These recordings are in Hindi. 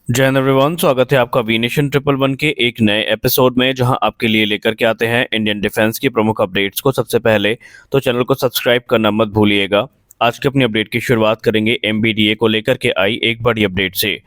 जय हिंद एवरीवन, स्वागत है आपका वी नेशन ट्रिपल वन के एक नए एपिसोड में, जहां आपके लिए लेकर के आते हैं इंडियन डिफेंस की प्रमुख अपडेट्स को। सबसे पहले तो चैनल को सब्सक्राइब करना मत भूलिएगा। आज की अपनी अपडेट की शुरुआत करेंगे एमबीडीए को लेकर के आई एक बड़ी अपडेट से।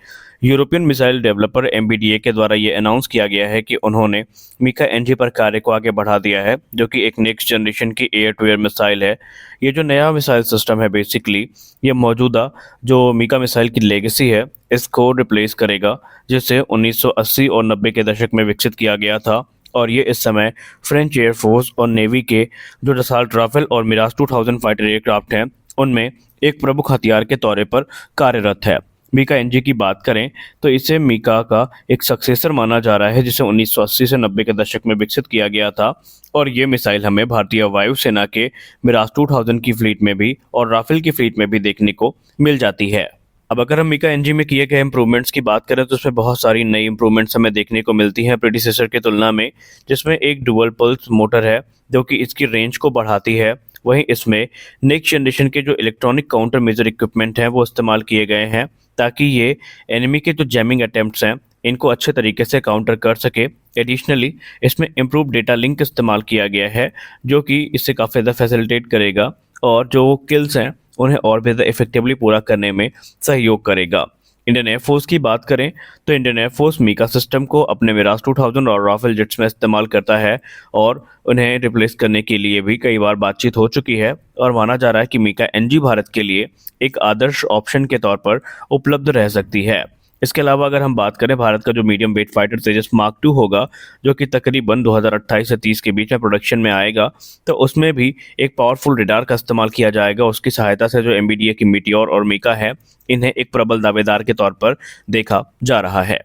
यूरोपियन मिसाइल डेवलपर एमबीडीए के द्वारा ये अनाउंस किया गया है कि उन्होंने मीका एनजी पर कार्य को आगे बढ़ा दिया है, जो कि एक नेक्स्ट जनरेशन की एयर टू एयर मिसाइल है। ये जो नया मिसाइल सिस्टम है, बेसिकली ये मौजूदा जो मीका मिसाइल की लेगेसी है इसको रिप्लेस करेगा, जिसे 1980 और 90 के दशक में विकसित किया गया था। और ये इस समय फ्रेंच एयरफोर्स और नेवी के जो डसाल्ट राफेल और मिराज 2000 फाइटर एयरक्राफ्ट हैं उनमें एक प्रमुख हथियार के तौर पर कार्यरत है। मीका एनजी की बात करें तो इसे मीका का एक सक्सेसर माना जा रहा है, जिसे 1980 से 90 के दशक में विकसित किया गया था। और ये मिसाइल हमें भारतीय वायुसेना के मिराज 2000 की फ्लीट में भी और राफेल की फ्लीट में भी देखने को मिल जाती है। अब अगर हम मीका एनजी में किए गए इंप्रूवमेंट्स की बात करें तो उसमें बहुत सारी नई इंप्रूवमेंट्स हमें देखने को मिलती हैं प्रीडिसेसर की तुलना में, जिसमें एक डुअल पल्स मोटर है जो कि इसकी रेंज को बढ़ाती है। वहीं इसमें नेक्स्ट जनरेशन के जो इलेक्ट्रॉनिक काउंटर मेजर इक्विपमेंट हैं वो इस्तेमाल किए गए हैं, ताकि ये एनिमी के जो जैमिंग अटेम्प्ट्स हैं इनको अच्छे तरीके से काउंटर कर सके। एडिशनली इसमें इम्प्रूव डेटा लिंक इस्तेमाल किया गया है, जो कि इससे काफ़ी ज़्यादा फैसिलिटेट करेगा और जो किल्स हैं उन्हें और भी ज़्यादा इफेक्टिवली पूरा करने में सहयोग करेगा। इंडियन एयरफोर्स की बात करें तो इंडियन एयरफोर्स मीका सिस्टम को अपने मिराज 2000 और राफेल जेट्स में इस्तेमाल करता है, और उन्हें रिप्लेस करने के लिए भी कई बार बातचीत हो चुकी है। और माना जा रहा है कि मीका एनजी भारत के लिए एक आदर्श ऑप्शन के तौर पर उपलब्ध रह सकती है। इसके अलावा अगर हम बात करें, भारत का जो मीडियम वेट फाइटर तेजस मार्क 2 होगा, जो कि तकरीबन 2028 से 30 के बीच में प्रोडक्शन में आएगा, तो उसमें भी एक पावरफुल रडार का इस्तेमाल किया जाएगा। उसकी सहायता से जो एमबीडीए की मीटियोर और मीका है इन्हें एक प्रबल दावेदार के तौर पर देखा जा रहा है।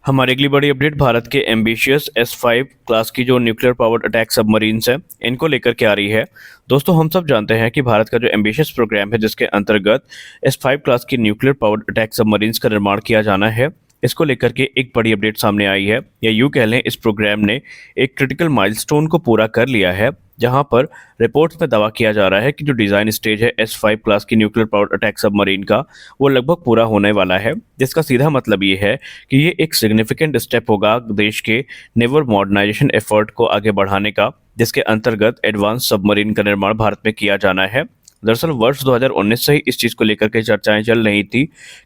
हमारी अगली बड़ी अपडेट भारत के एम्बिशियस S5 क्लास की जो न्यूक्लियर पावर्ड अटैक सबमरीन्स हैं इनको लेकर के आ रही है। दोस्तों, हम सब जानते हैं कि भारत का जो एम्बिशियस प्रोग्राम है, जिसके अंतर्गत S5 क्लास की न्यूक्लियर पावर्ड अटैक सबमरीन्स का निर्माण किया जाना है, इसको लेकर के एक बड़ी अपडेट सामने आई है। या यूँ कह लें, इस प्रोग्राम ने एक क्रिटिकल माइलस्टोन को पूरा कर लिया है, जहां पर रिपोर्ट्स में दावा किया जा रहा है कि जो डिज़ाइन स्टेज है S5 क्लास की न्यूक्लियर पावर्ड अटैक सबमरीन का, वो लगभग पूरा होने वाला है। जिसका सीधा मतलब ये है कि ये एक सिग्निफिकेंट स्टेप होगा देश के नेवल मॉडर्नाइजेशन एफर्ट को आगे बढ़ाने का, जिसके अंतर्गत एडवांस सबमरीन का निर्माण भारत में किया जाना है। दरअसल वर्ष 2019 से ही इस चीज़ को लेकर के चर्चाएं चल रही थी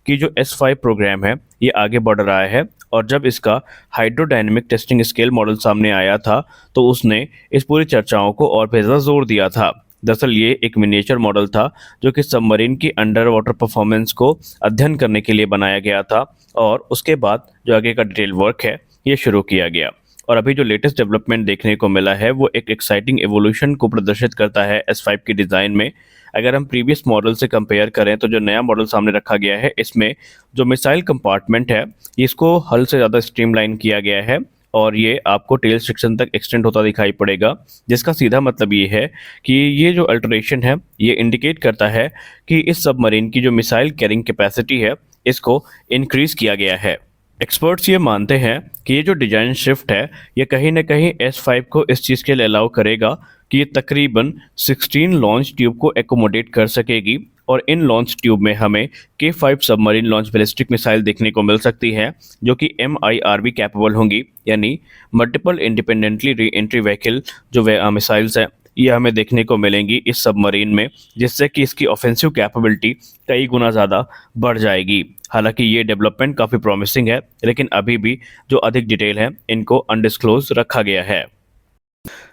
कि जो S5 प्रोग्राम है ये आगे बढ़ रहा है, और जब इसका हाइड्रोडायनेमिक टेस्टिंग स्केल मॉडल सामने आया था तो उसने इस पूरी चर्चाओं को और भी ज़्यादा जोर दिया था। दरअसल ये एक मिनिएचर मॉडल था जो कि सबमरीन की अंडर वाटर परफॉर्मेंस को अध्ययन करने के लिए बनाया गया था, और उसके बाद जो आगे का डिटेल वर्क है ये शुरू किया गया। और अभी जो लेटेस्ट डेवलपमेंट देखने को मिला है वो एक एक्साइटिंग एवोल्यूशन को प्रदर्शित करता है S5 की डिज़ाइन में। अगर हम प्रीवियस मॉडल से कंपेयर करें तो जो नया मॉडल सामने रखा गया है, इसमें जो मिसाइल कंपार्टमेंट है इसको हल से ज़्यादा स्ट्रीमलाइन किया गया है, और ये आपको टेल सेक्शन तक एक्सटेंड होता दिखाई पड़ेगा। जिसका सीधा मतलब ये है कि ये जो अल्टरेशन है ये इंडिकेट करता है कि इस सबमरीन की जो मिसाइल कैरिंग कैपेसिटी है इसको इंक्रीज किया गया है। एक्सपर्ट्स ये मानते हैं कि ये जो डिजाइन शिफ्ट है ये कहीं ना कहीं S5 को इस चीज़ के लिए अलाउ करेगा कि ये तकरीबन 16 लॉन्च ट्यूब को एकोमोडेट कर सकेगी, और इन लॉन्च ट्यूब में हमें K5 submarine launch ballistic missile देखने को मिल सकती है, जो कि MIRV कैपेबल होंगी, यानी multiple independently re entry vehicle जो मिसाइल्स हैं ये हमें देखने को मिलेंगी इस सबमरीन में, जिससे कि इसकी ऑफेंसिव कैपेबिलिटी कई गुना ज़्यादा बढ़ जाएगी। हालांकि ये डेवलपमेंट काफ़ी प्रॉमिसिंग है, लेकिन अभी भी जो अधिक डिटेल है इनको अनडिस्क्लोज रखा गया है।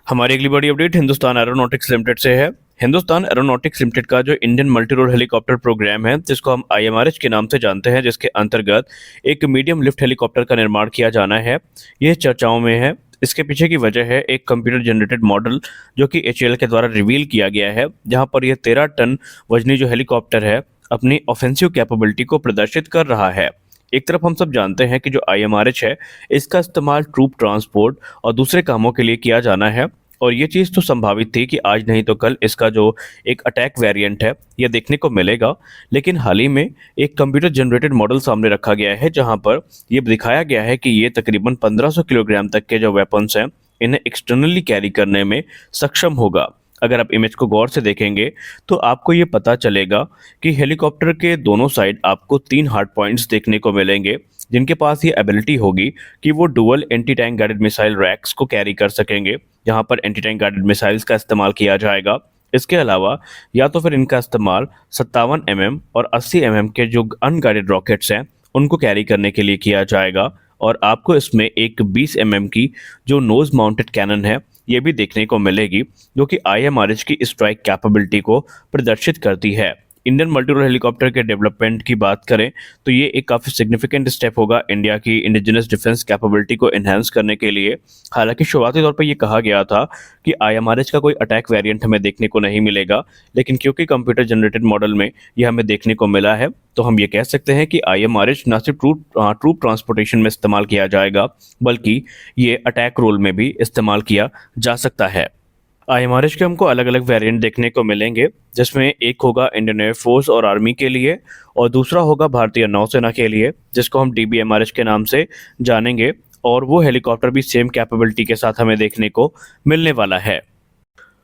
हमारी अगली बड़ी अपडेट हिंदुस्तान एरोनॉटिक्स लिमिटेड से है। हिंदुस्तान एरोनॉटिक्स लिमिटेड का जो Indian multi role helicopter programme है, जिसको हम IMRH के नाम से जानते हैं, जिसके अंतर्गत एक मीडियम लिफ्ट हेलीकॉप्टर का निर्माण किया जाना है, ये चर्चाओं में है। इसके पीछे की वजह है एक कंप्यूटर जनरेटेड मॉडल जो कि HAL के द्वारा रिवील किया गया है, जहां पर यह 13 टन वजनी जो हेलीकॉप्टर है अपनी ऑफेंसिव कैपेबिलिटी को प्रदर्शित कर रहा है। एक तरफ हम सब जानते हैं कि जो IMRH है इसका इस्तेमाल ट्रूप ट्रांसपोर्ट और दूसरे कामों के लिए किया जाना है, और ये चीज़ तो संभावित थी कि आज नहीं तो कल इसका जो एक अटैक वेरिएंट है ये देखने को मिलेगा। लेकिन हाल ही में एक कंप्यूटर जनरेटेड मॉडल सामने रखा गया है, जहां पर ये दिखाया गया है कि ये तकरीबन 1500 किलोग्राम तक के जो वेपन्स हैं इन्हें एक्सटर्नली कैरी करने में सक्षम होगा। अगर आप इमेज को गौर से देखेंगे तो आपको ये पता चलेगा कि हेलीकॉप्टर के दोनों साइड आपको 3 हार्ड पॉइंट्स देखने को मिलेंगे, जिनके पास ये एबिलिटी होगी कि वो dual anti tank guided missile racks को कैरी कर सकेंगे, जहां पर एंटी टैंक गाइडेड मिसाइल्स का इस्तेमाल किया जाएगा। इसके अलावा या तो फिर इनका इस्तेमाल 57 और 80 के जो अनगाइडेड रॉकेट्स हैं उनको कैरी करने के लिए किया जाएगा, और आपको इसमें एक 20 की जो नोज माउंटेड कैनन है ये भी देखने को मिलेगी, जो कि IMRH की स्ट्राइक कैपेबिलिटी को प्रदर्शित करती है। इंडियन मल्टी रोल हेलीकॉप्टर के डेवलपमेंट की बात करें तो ये एक काफ़ी सिग्निफिकेंट स्टेप होगा इंडिया की इंडिजिनस डिफेंस कैपेबिलिटी को एनहांस करने के लिए। हालांकि शुरुआती तौर पर ये कहा गया था कि IMRH का कोई अटैक वेरिएंट हमें देखने को नहीं मिलेगा, लेकिन क्योंकि कंप्यूटर जनरेटेड मॉडल में ये हमें देखने को मिला है तो हम ये कह सकते हैं कि IMRH न सिर्फ ट्रूप ट्रांसपोर्टेशन में इस्तेमाल किया जाएगा, बल्कि ये अटैक रोल में भी इस्तेमाल किया जा सकता है। IMRH के हमको अलग अलग वेरिएंट देखने को मिलेंगे, जिसमें एक होगा इंडियन एयरफोर्स और आर्मी के लिए, और दूसरा होगा भारतीय नौसेना के लिए, जिसको हम DBMRH के नाम से जानेंगे, और वो हेलीकॉप्टर भी सेम कैपेबिलिटी के साथ हमें देखने को मिलने वाला है।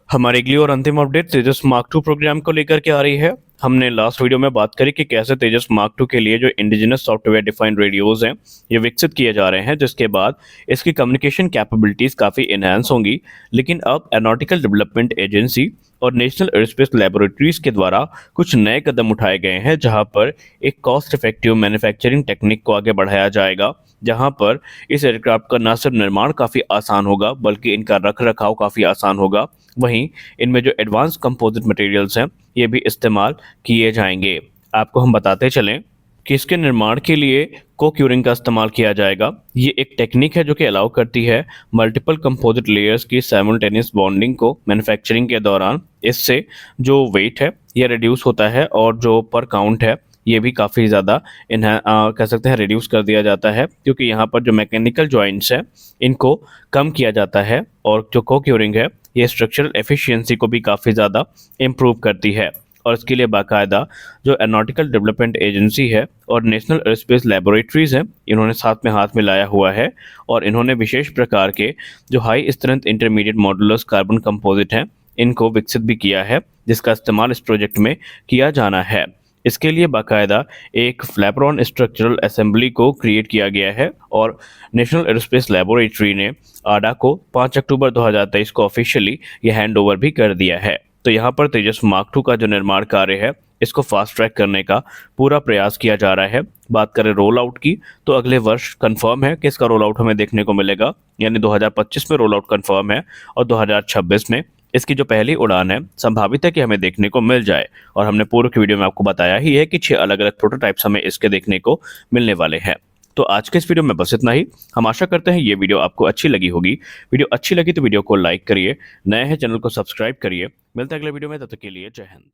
हमारी अगली और अंतिम अपडेट तेजस मार्क 2 प्रोग्राम को लेकर के आ रही है। हमने लास्ट वीडियो में बात करी कि कैसे तेजस मार्क 2 के लिए जो इंडिजिनस सॉफ्टवेयर डिफाइंड रेडियोज हैं ये विकसित किए जा रहे हैं, जिसके बाद इसकी कम्युनिकेशन कैपेबिलिटीज काफ़ी इनहेंस होंगी। लेकिन अब एरोनॉटिकल डेवलपमेंट एजेंसी और नेशनल एयरोस्पेस लैबोरेटरीज के द्वारा कुछ नए कदम उठाए गए हैं, जहां पर एक कॉस्ट इफेक्टिव मैन्युफैक्चरिंग टेक्निक को आगे बढ़ाया जाएगा, जहां पर इस एयरक्राफ्ट का न सिर्फ निर्माण काफ़ी आसान होगा बल्कि इनका रख रखाव काफ़ी आसान होगा। वहीं इनमें जो एडवांस कंपोजिट मटेरियल्स हैं ये भी इस्तेमाल किए जाएंगे। आपको हम बताते चलें कि इसके निर्माण के लिए को-क्यूरिंग का इस्तेमाल किया जाएगा। ये एक टेक्निक है जो कि अलाउ करती है मल्टीपल कंपोजिट लेयर्स की साइमल्टेनियस बॉन्डिंग को मैन्युफैक्चरिंग के दौरान। इससे जो वेट है ये रिड्यूस होता है और जो पर काउंट है ये भी काफ़ी ज़्यादा कह सकते हैं रिड्यूस कर दिया जाता है, क्योंकि यहाँ पर जो मैकेनिकल जॉइंट्स हैं इनको कम किया जाता है, और जो को-क्यूरिंग है ये स्ट्रक्चरल एफिशिएंसी को भी काफ़ी ज़्यादा इम्प्रूव करती है। और इसके लिए बाकायदा जो एरोनॉटिकल डेवलपमेंट एजेंसी है और नेशनल एयरोस्पेस लैबोरेटरीज हैं इन्होंने साथ में हाथ मिलाया हुआ है, और इन्होंने विशेष प्रकार के जो high strength intermediate modulus carbon composite हैं इनको विकसित भी किया है, जिसका इस्तेमाल इस प्रोजेक्ट में किया जाना है। इसके लिए बाकायदा एक फ्लैपरॉन स्ट्रक्चरल असेंबली को क्रिएट किया गया है, और नेशनल एयरोस्पेस लैबोरेटरी ने आडा को 5 अक्टूबर 2023 को ऑफिशियली ये हैंड ओवर भी कर दिया है। तो यहाँ पर तेजस मार्क 2 का जो निर्माण कार्य है इसको फास्ट ट्रैक करने का पूरा प्रयास किया जा रहा है। बात करें रोल आउट की तो अगले वर्ष कंफर्म है कि इसका रोल आउट हमें देखने को मिलेगा, यानी 2025 में रोल आउट कंफर्म है, और 2026 में इसकी जो पहली उड़ान है संभावित है कि हमें देखने को मिल जाए। और हमने पूर्व की वीडियो में आपको बताया ही है कि 6 अलग अलग प्रोटोटाइप्स हमें इसके देखने को मिलने वाले हैं। तो आज के इस वीडियो में बस इतना ही। हम आशा करते हैं ये वीडियो आपको अच्छी लगी होगी। वीडियो अच्छी लगी तो वीडियो को लाइक करिए, नए हैं चैनल को सब्सक्राइब करिए। मिलते हैं अगले वीडियो में, तब तक के लिए जय हिंद।